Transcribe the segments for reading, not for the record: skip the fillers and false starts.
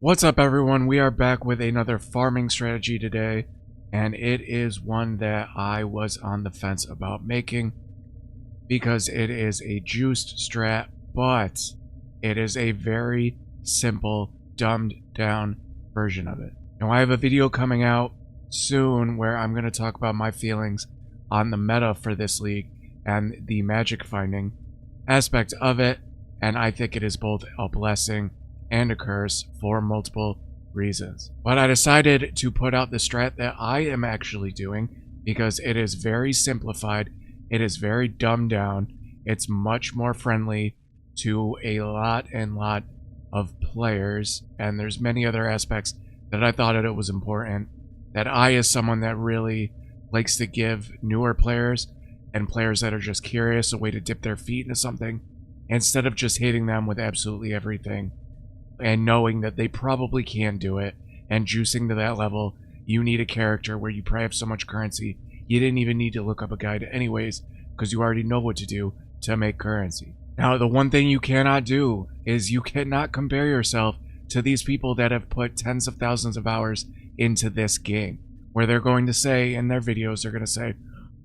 What's up, everyone? We are back with another farming strategy today, and it is one that I was on the fence about making because it is a juiced strat, but it is a very simple, dumbed down version of it. Now, I have a video coming out soon where I'm going to talk about my feelings on the meta for this league and the magic finding aspect of it, and I think it is both a blessing and a curse for multiple reasons. But I decided to put out the strat that I am actually doing because it is very simplified, it is very dumbed down, it's much more friendly to a lot of players, and there's many other aspects that I thought it was important that I, as someone that really likes to give newer players and players that are just curious a way to dip their feet into something instead of just hitting them with absolutely everything and knowing that they probably can do it and juicing to that level. You need a character where you probably have so much currency you didn't even need to look up a guide anyways because you already know what to do to make currency. Now, the one thing you cannot do is you cannot compare yourself to these people that have put tens of thousands of hours into this game, where they're going to say in their videos, they're going to say,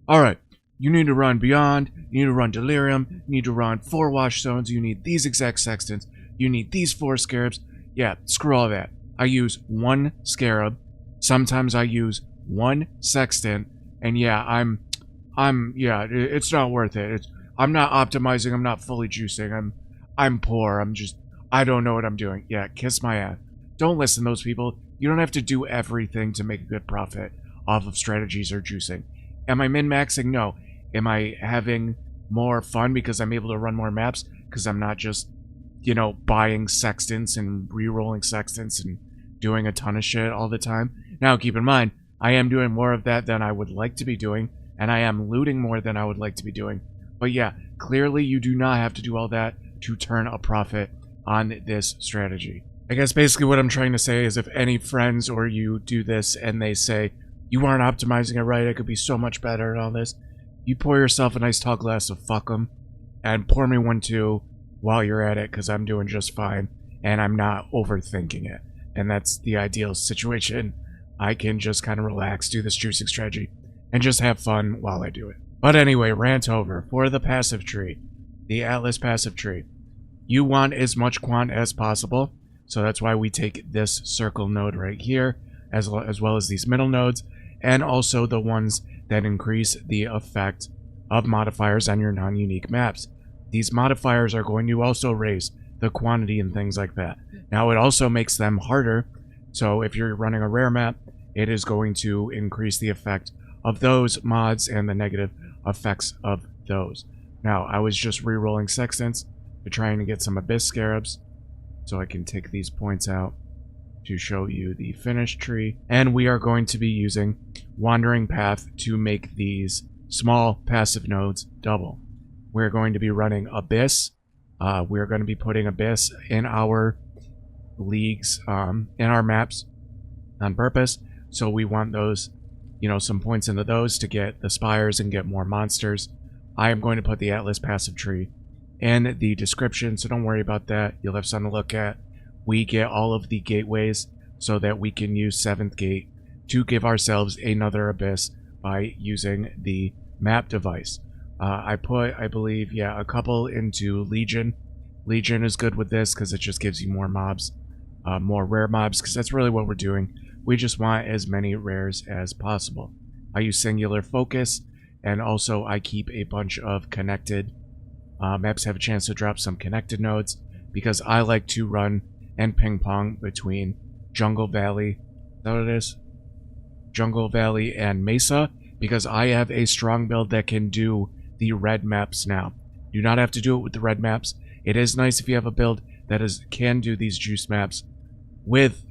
alright, you need to run Beyond, you need to run Delirium, you need to run 4 Watchstones, you need these exact Sextants, you need these 4 Scarabs. Yeah, screw all that. I use 1 Scarab. Sometimes I use 1 Sextant. And yeah, yeah, it's not worth it. I'm not optimizing. I'm not fully juicing. I'm poor. I don't know what I'm doing. Yeah, kiss my ass. Don't listen to those people. You don't have to do everything to make a good profit off of strategies or juicing. Am I min-maxing? No. Am I having more fun because I'm able to run more maps? Because I'm not just, you know, buying Sextants and re-rolling Sextants and doing a ton of shit all the time. Now, keep in mind, I am doing more of that than I would like to be doing, and I am looting more than I would like to be doing. But yeah, clearly you do not have to do all that to turn a profit on this strategy. I guess basically what I'm trying to say is if any friends or you do this and they say, you aren't optimizing it right, it could be so much better and all this, you pour yourself a nice tall glass of fuck 'em and pour me one too while you're at it, because I'm doing just fine and I'm not overthinking it. And that's the ideal situation. I can just kind of relax, do this juicing strategy, and just have fun while I do it. But anyway, rant over. For the passive tree, the Atlas passive tree, you want as much quant as possible, so that's why we take this circle node right here, as well as these middle nodes, and also the ones that increase the effect of modifiers on your non-unique maps. These modifiers are going to also raise the quantity and things like that. Now, it also makes them harder, so if you're running a rare map, it is going to increase the effect of those mods and the negative effects of those. Now, I was just re-rolling Sextants to trying to get some Abyss Scarabs, so I can take these points out to show you the finished tree. And we are going to be using Wandering Path to make these small passive nodes double. We're going to be running Abyss. We're going to be putting Abyss in our leagues, in our maps on purpose. So we want those, you know, some points into those to get the spires and get more monsters. I am going to put the Atlas passive tree in the description, so don't worry about that. You'll have something to look at. We get all of the gateways so that we can use 7th gate to give ourselves another Abyss by using the map device. I put, I believe, yeah, a couple into Legion. Legion is good with this because it just gives you more mobs, more rare mobs, because that's really what we're doing. We just want as many rares as possible. I use Singular Focus, and also I keep a bunch of connected maps have a chance to drop some connected nodes, because I like to run and ping pong between Jungle Valley, is that what it is? Jungle Valley and Mesa, because I have a strong build that can do the red maps now. You do not have to do it with the red maps. It is nice if you have a build that can do these juice maps with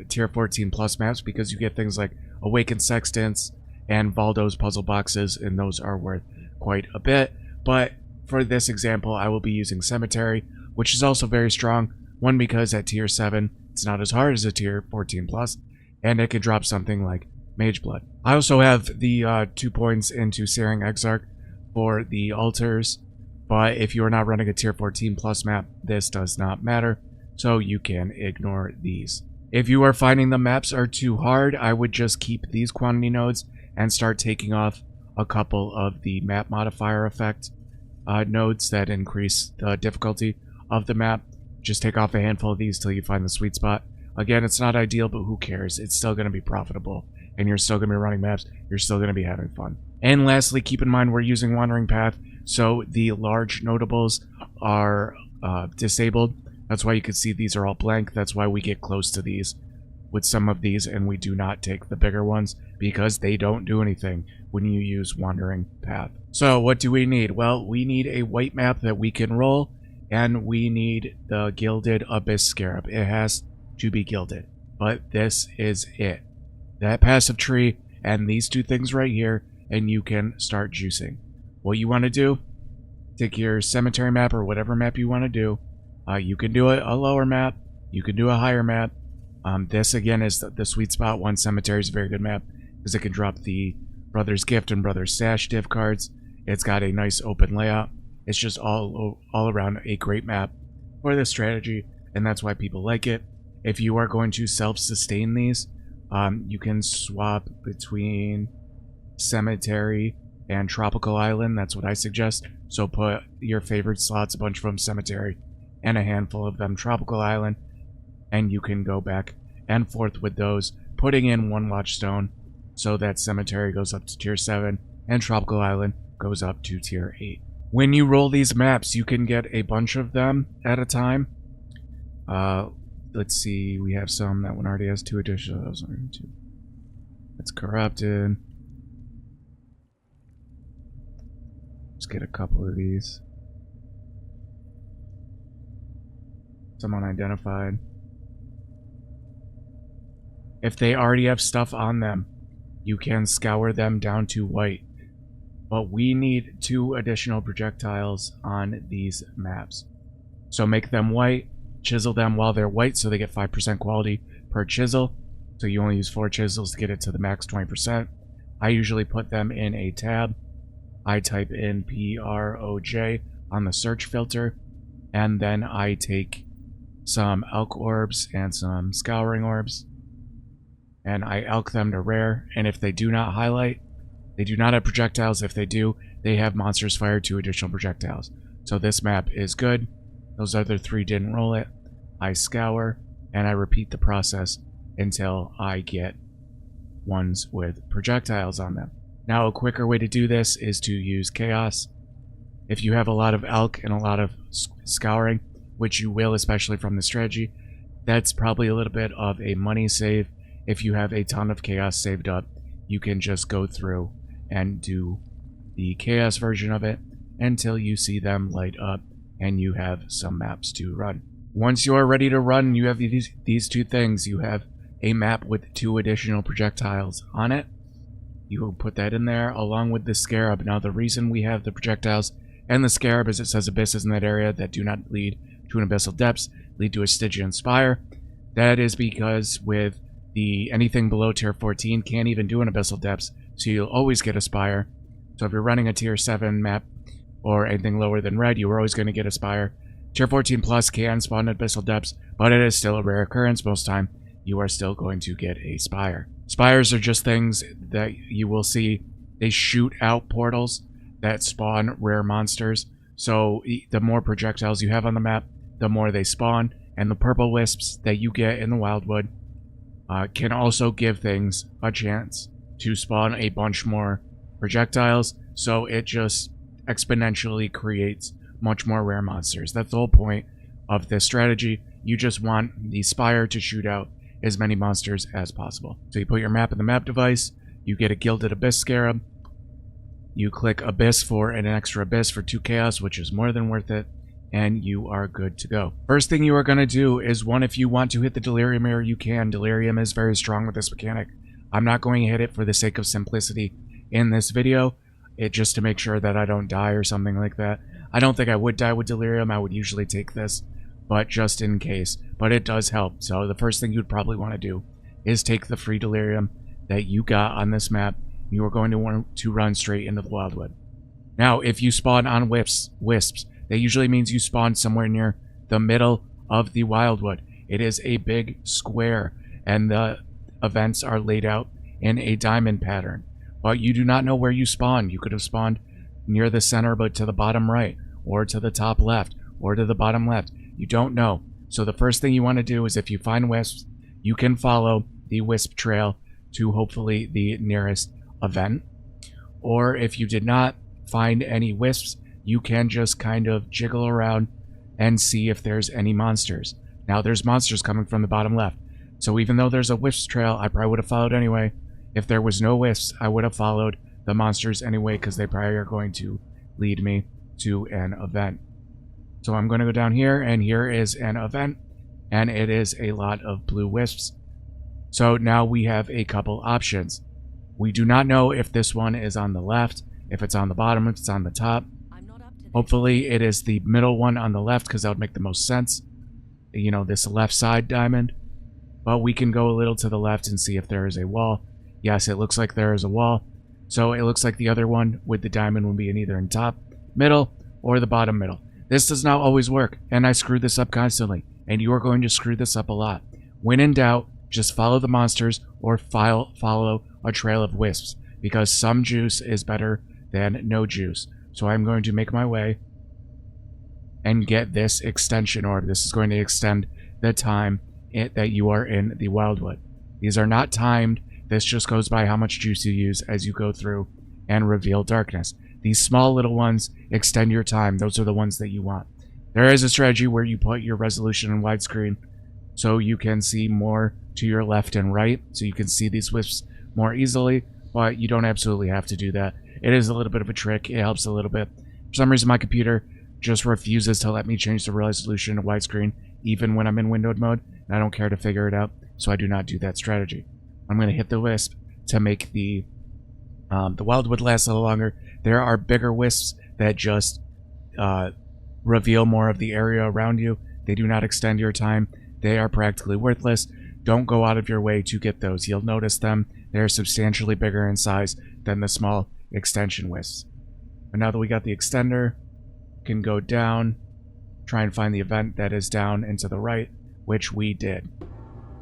tier 14 plus maps, because you get things like Awakened Sextants and Valdo's puzzle boxes, and those are worth quite a bit. But for this example, I will be using Cemetery, which is also very strong. One, because at tier 7, it's not as hard as a tier 14 plus, and it can drop something like Mage Blood. I also have the 2 points into Searing Exarch for the altars, but if you are not running a tier 14 plus map, this does not matter. so you can ignore these. If you are finding the maps are too hard, I would just keep these quantity nodes and start taking off a couple of the map modifier effect nodes that increase the difficulty of the map. Just take off a handful of these till you find the sweet spot. Again, it's not ideal, but who cares? It's still going to be profitable, and you're still going to be running maps. You're still going to be having fun. And lastly, keep in mind we're using Wandering Path, so the large notables are disabled. That's why you can see these are all blank. That's why we get close to these with some of these, and we do not take the bigger ones because they don't do anything when you use Wandering Path. So what do we need? Well, we need a white map that we can roll, and we need the Gilded Abyss Scarab. It has to be gilded, but this is it. That passive tree and these two things right here, and you can start juicing. What you want to do, take your cemetery map or whatever map you want to do. You can do a lower map, you can do a higher map. This again is the sweet spot. One cemetery is a very good map because it can drop the Brother's Gift and Brother's Stash div cards. It's got a nice open layout. It's just all around a great map for this strategy, and that's why people like it. If you are going to self-sustain these, you can swap between Cemetery and Tropical Island. That's what I suggest. So put your favorite slots, a bunch from Cemetery, and a handful of them Tropical Island, and you can go back and forth with those, putting in one watchstone so that Cemetery goes up to tier 7 and Tropical Island goes up to tier 8. When you roll these maps, you can get a bunch of them at a time. Let's see, we have some. That one already has 2 additional. That's corrupted. Let's get a couple of these. Someone identified. If they already have stuff on them, you can scour them down to white. But we need 2 additional projectiles on these maps. So make them white, chisel them while they're white so they get 5% quality per chisel. So you only use 4 chisels to get it to the max 20%. I usually put them in a tab. I type in PROJ on the search filter, and then I take some elk orbs and some scouring orbs, and I elk them to rare. And if they do not highlight, they do not have projectiles. If they do, they have monsters fire 2 additional projectiles. So this map is good. Those other 3 didn't roll it. I scour, and I repeat the process until I get ones with projectiles on them. Now, a quicker way to do this is to use chaos. If you have a lot of elk and a lot of scouring, which you will, especially from the strategy, that's probably a little bit of a money save. If you have a ton of chaos saved up, you can just go through and do the chaos version of it until you see them light up and you have some maps to run. Once you are ready to run, you have these 2 things. You have a map with 2 additional projectiles on it. You will put that in there along with the scarab. Now, the reason we have the projectiles and the scarab is it says abysses in that area that do not lead to an abyssal depths, lead to a Stygian spire. That is because with anything below tier 14 can't even do an abyssal depths, so you'll always get a spire. So if you're running a tier 7 map or anything lower than red, you are always going to get a spire. Tier 14 plus can spawn at abyssal depths, but it is still a rare occurrence. Most time you are still going to get a spire. Spires are just things that you will see. They shoot out portals that spawn rare monsters. So the more projectiles you have on the map, the more they spawn. And the purple wisps that you get in the wildwood can also give things a chance to spawn a bunch more projectiles. So it just exponentially creates much more rare monsters. That's the whole point of this strategy. You just want the spire to shoot out as many monsters as possible. So you put your map in the map device, you get a Gilded Abyss Scarab, you click Abyss for an extra Abyss for 2 chaos, which is more than worth it, and you are good to go. First thing you are going to do is, one, if you want to hit the Delirium Mirror, you can. Delirium is very strong with this mechanic. I'm not going to hit it for the sake of simplicity in this video, just to make sure that I don't die or something like that. I don't think I would die with Delirium. I would usually take this, but just in case. But it does help. So the first thing you'd probably want to do is take the free Delirium that you got on this map. You are going to want to run straight into the wildwood. Now, if you spawn on wisps, that usually means you spawn somewhere near the middle of the wildwood. It is a big square, and the events are laid out in a diamond pattern. But you do not know where you spawn. You could have spawned near the center, but to the bottom right, or to the top left, or to the bottom left. You don't know. So the first thing you want to do is, if you find wisps, you can follow the wisp trail to hopefully the nearest event. Or if you did not find any wisps, you can just kind of jiggle around and see if there's any monsters. Now there's monsters coming from the bottom left. So even though there's a wisp trail, I probably would have followed anyway. If there was no wisps, I would have followed the monsters anyway, because they probably are going to lead me to an event. So I'm going to go down here, and here is an event, and it is a lot of blue wisps. So now we have a couple options. We do not know if this one is on the left, if it's on the bottom, if it's on the top. Hopefully it is the middle one on the left, because that would make the most sense. You know, this left side diamond. But we can go a little to the left and see if there is a wall. Yes, it looks like there is a wall. So it looks like the other one with the diamond will be in either in top, middle, or the bottom middle. This does not always work, and I screw this up constantly, and you are going to screw this up a lot. When in doubt, just follow the monsters or follow a trail of wisps, because some juice is better than no juice. So I'm going to make my way and get this extension orb. This is going to extend the time that you are in the wildwood. These are not timed. This just goes by how much juice you use as you go through and reveal darkness. These small little ones extend your time. Those are the ones that you want. There is a strategy where you put your resolution in widescreen so you can see more to your left and right, so you can see these wisps more easily, but you don't absolutely have to do that. It is a little bit of a trick. It helps a little bit. For some reason, my computer just refuses to let me change the resolution to widescreen, even when I'm in windowed mode, and I don't care to figure it out, so I do not do that strategy. I'm going to hit the wisp to make the wildwood last a little longer. There are bigger wisps that just reveal more of the area around you. They do not extend your time. They are practically worthless. Don't go out of your way to get those. You'll notice them. They're substantially bigger in size than the small extension wisps. But now that we got the extender, we can go down, try and find the event that is down and to the right, which we did.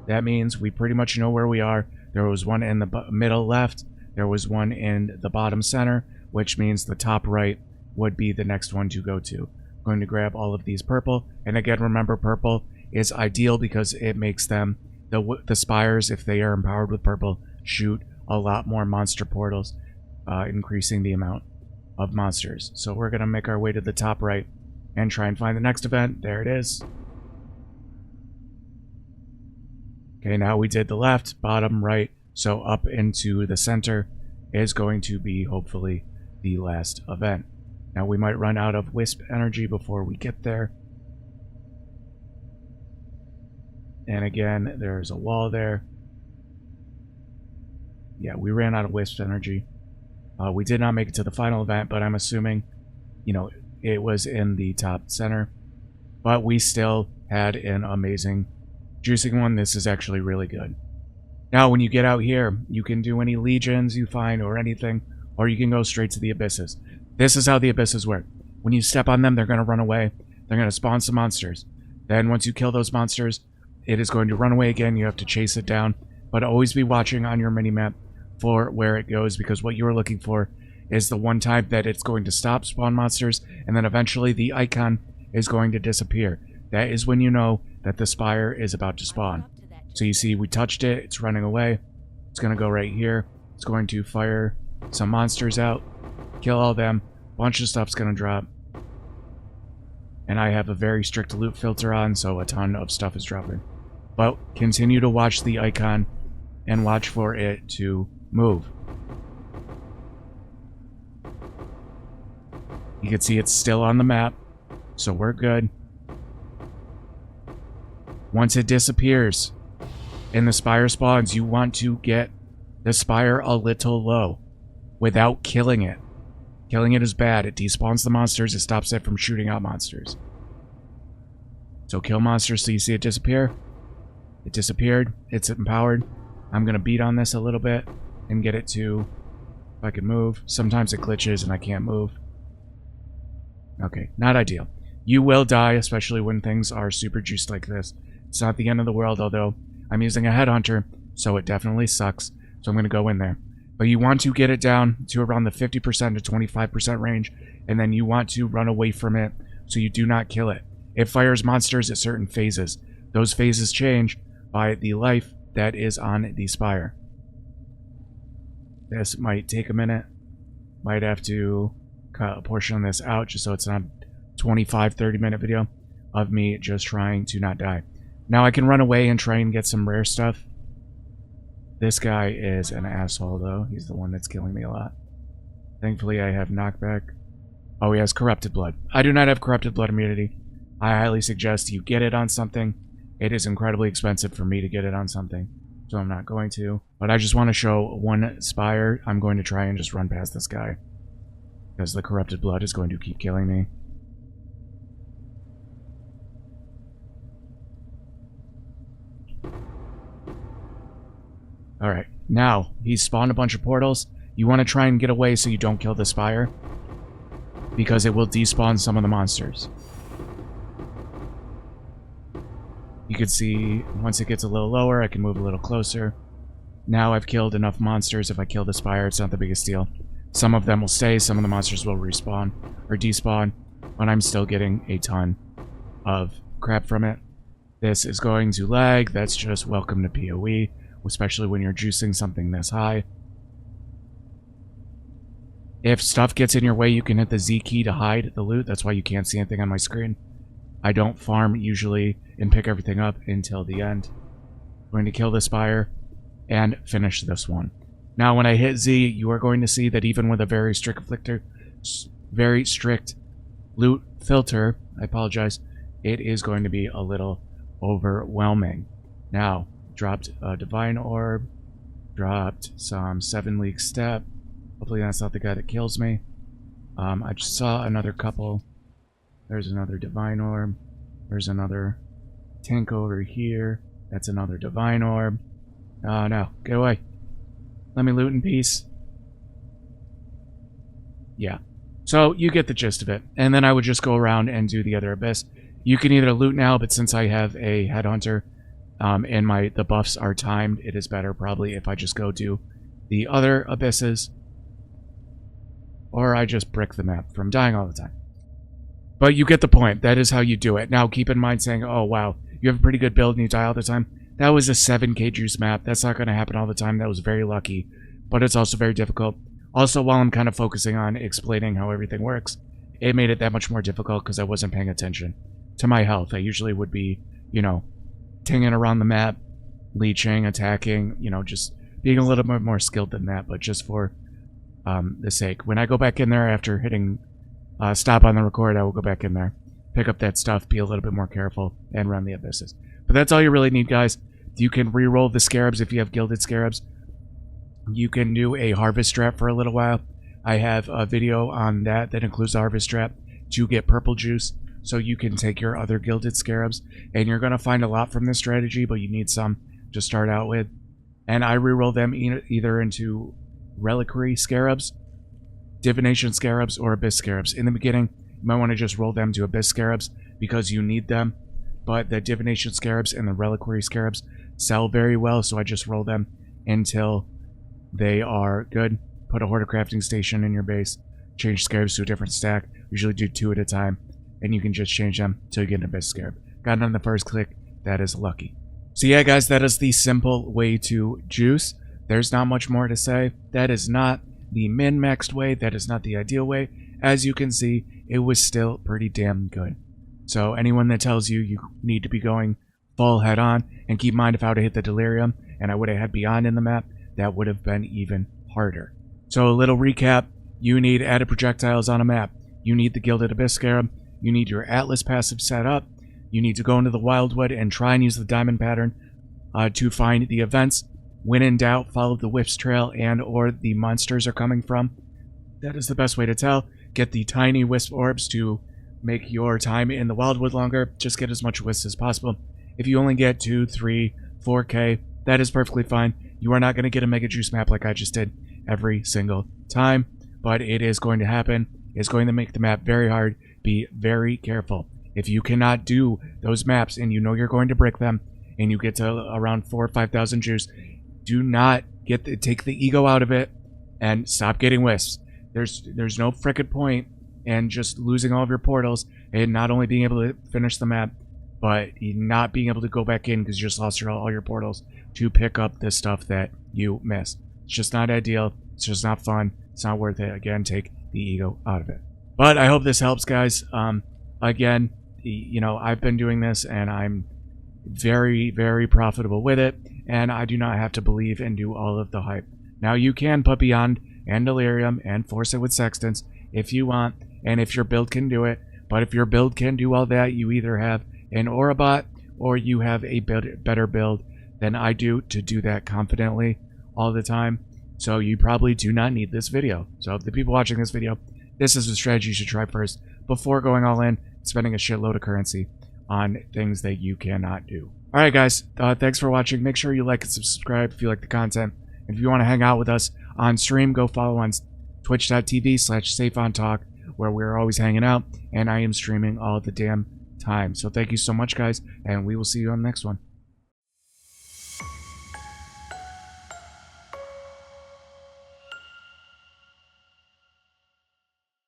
That means we pretty much know where we are. There was one in the middle left. There was one in the bottom center, which means the top right would be the next one to go to. I'm going to grab all of these purple. And again, remember, purple is ideal because it makes them, the spires, if they are empowered with purple, shoot a lot more monster portals, increasing the amount of monsters. So we're going to make our way to the top right and try and find the next event. There it is. Okay, now we did the left, bottom, right, so up into the center is going to be hopefully the last event. Now we might run out of wisp energy before we get there. And again, there's a wall there. Yeah, we ran out of wisp energy. We did not make it to the final event, but I'm assuming, you know, it was in the top center. But we still had an amazing juicing one. This is actually really good. Now, when you get out here, you can do any legions you find or anything, or you can go straight to the abysses. This is how the abysses work. When you step on them, they're going to run away. They're going to spawn some monsters. Then once you kill those monsters, it is going to run away again. You have to chase it down, but always be watching on your minimap for where it goes, because what you're looking for is the one time that it's going to stop spawn monsters, and then eventually the icon is going to disappear. That is when you know that the spire is about to spawn. So you see, we touched it, it's running away. It's going to go right here. It's going to fire some monsters out, kill all them. A bunch of stuff's going to drop. And I have a very strict loot filter on, so a ton of stuff is dropping. But continue to watch the icon and watch for it to move. You can see it's still on the map, so we're good. Once it disappears and the spire spawns, you want to get the spire a little low without killing it. Killing it is bad. It despawns the monsters. It stops it from shooting out monsters. So kill monsters so you see it disappear. It disappeared. It's empowered. I'm going to beat on this a little bit and get it to, if I can move. Sometimes it glitches and I can't move. Okay, not ideal. You will die, especially when things are super juiced like this. It's not the end of the world, although I'm using a headhunter, so it definitely sucks. So I'm going to go in there. But you want to get it down to around the 50% to 25% range, and then you want to run away from it so you do not kill it. It fires monsters at certain phases. Those phases change by the life that is on the spire. This might take a minute. Might have to cut a portion of this out just so it's not a 25-30 minute video of me just trying to not die. Now I can run away and try and get some rare stuff. This guy is an asshole though. He's the one that's killing me a lot. Thankfully I have knockback. Oh, he has corrupted blood. I do not have corrupted blood immunity. I highly suggest you get it on something. It is incredibly expensive for me to get it on something, so I'm not going to. But I just want to show one spire. I'm going to try and just run past this guy, because the corrupted blood is going to keep killing me. Alright, now, he's spawned a bunch of portals. You want to try and get away so you don't kill the spire, because it will despawn some of the monsters. You can see, once it gets a little lower, I can move a little closer. Now I've killed enough monsters. If I kill the spire, it's not the biggest deal. Some of them will stay, some of the monsters will respawn, or despawn, but I'm still getting a ton of crap from it. This is going to lag. That's just welcome to POE, especially when you're juicing something this high. If stuff gets in your way, you can hit the Z key to hide the loot. That's why you can't see anything on my screen. I don't farm usually and pick everything up until the end. I'm going to kill the spire and finish this one. Now when I hit Z, you are going to see that even with a very strict loot filter, I apologize, it is going to be a little overwhelming. Now, dropped a divine orb, dropped some 7-league step. Hopefully that's not the guy that kills me. I just saw another couple. There's another divine orb. There's another tank over here. That's another divine orb. Oh no, get away. Let me loot in peace. Yeah. So you get the gist of it. And then I would just go around and do the other abyss. You can either loot now, but since I have a headhunter and the buffs are timed, it is better probably if I just go do the other abysses. Or I just brick the map from dying all the time. But you get the point. That is how you do it. Now, keep in mind saying, oh, wow, you have a pretty good build and you die all the time. That was a 7k juice map. That's not going to happen all the time. That was very lucky. But it's also very difficult. Also, while I'm kind of focusing on explaining how everything works, it made it that much more difficult because I wasn't paying attention to my health. I usually would be, you know, tinging around the map, leeching, attacking, you know, just being a little bit more skilled than that. But just for the sake. When I go back in there after hitting stop on the record, I will go back in there, pick up that stuff, be a little bit more careful, and run the abysses. But that's all you really need, guys. You can re-roll the scarabs if you have gilded scarabs. You can do a harvest trap for a little while. I have a video on that includes the harvest trap to get purple juice, so you can take your other gilded scarabs. And you're going to find a lot from this strategy, but you need some to start out with. And I re-roll them either into reliquary scarabs, divination scarabs, or abyss scarabs. In the beginning, you might want to just roll them to abyss scarabs because you need them, but the divination scarabs and the reliquary scarabs sell very well, so I just roll them until they are good. Put a hoarder crafting station in your base, change scarabs to a different stack, usually do 2 at a time, and you can just change them till you get an abyss scarab. Got it on the first click, that is lucky. So yeah guys, that is the simple way to juice. There's not much more to say. That is not the min-maxed way. That is not the ideal way. As you can see, it was still pretty damn good. So anyone that tells you you need to be going full head on, and keep in mind if I would have hit the delirium and I would have had beyond in the map, that would have been even harder. So a little recap. You need added projectiles on a map. You need the Gilded Abyss Scarab. You need your Atlas passive set up. You need to go into the Wildwood and try and use the diamond pattern to find the events. When in doubt, follow the Wisp trail and or the monsters are coming from. That is the best way to tell. Get the tiny Wisp orbs to make your time in the Wildwood longer. Just get as much Wisp as possible. If you only get 2, 3, 4k, that is perfectly fine. You are not going to get a Mega Juice map like I just did every single time, but it is going to happen. It's going to make the map very hard. Be very careful. If you cannot do those maps and you know you're going to brick them and you get to around 4,000 or 5,000 juice, do not take the ego out of it and stop getting wisps. There's no frickin' point in just losing all of your portals and not only being able to finish the map, but not being able to go back in because you just lost all your portals to pick up the stuff that you missed. It's just not ideal. It's just not fun. It's not worth it. Again, take the ego out of it. But I hope this helps, guys. Again, you know, I've been doing this and I'm very, very profitable with it, and I do not have to believe and do all of the hype. Now, you can put Beyond and Delirium and force it with Sextants if you want, and if your build can do it. But if your build can do all that, you either have an Aura bot or you have a better build than I do to do that confidently all the time. So you probably do not need this video. So the people watching this video, this is a strategy you should try first before going all in, spending a shitload of currency on things that you cannot do. Alright guys, thanks for watching. Make sure you like and subscribe if you like the content. And if you want to hang out with us on stream, go follow on twitch.tv/SafeOnTalk, where we're always hanging out, and I am streaming all the damn time. So thank you so much, guys, and we will see you on the next one.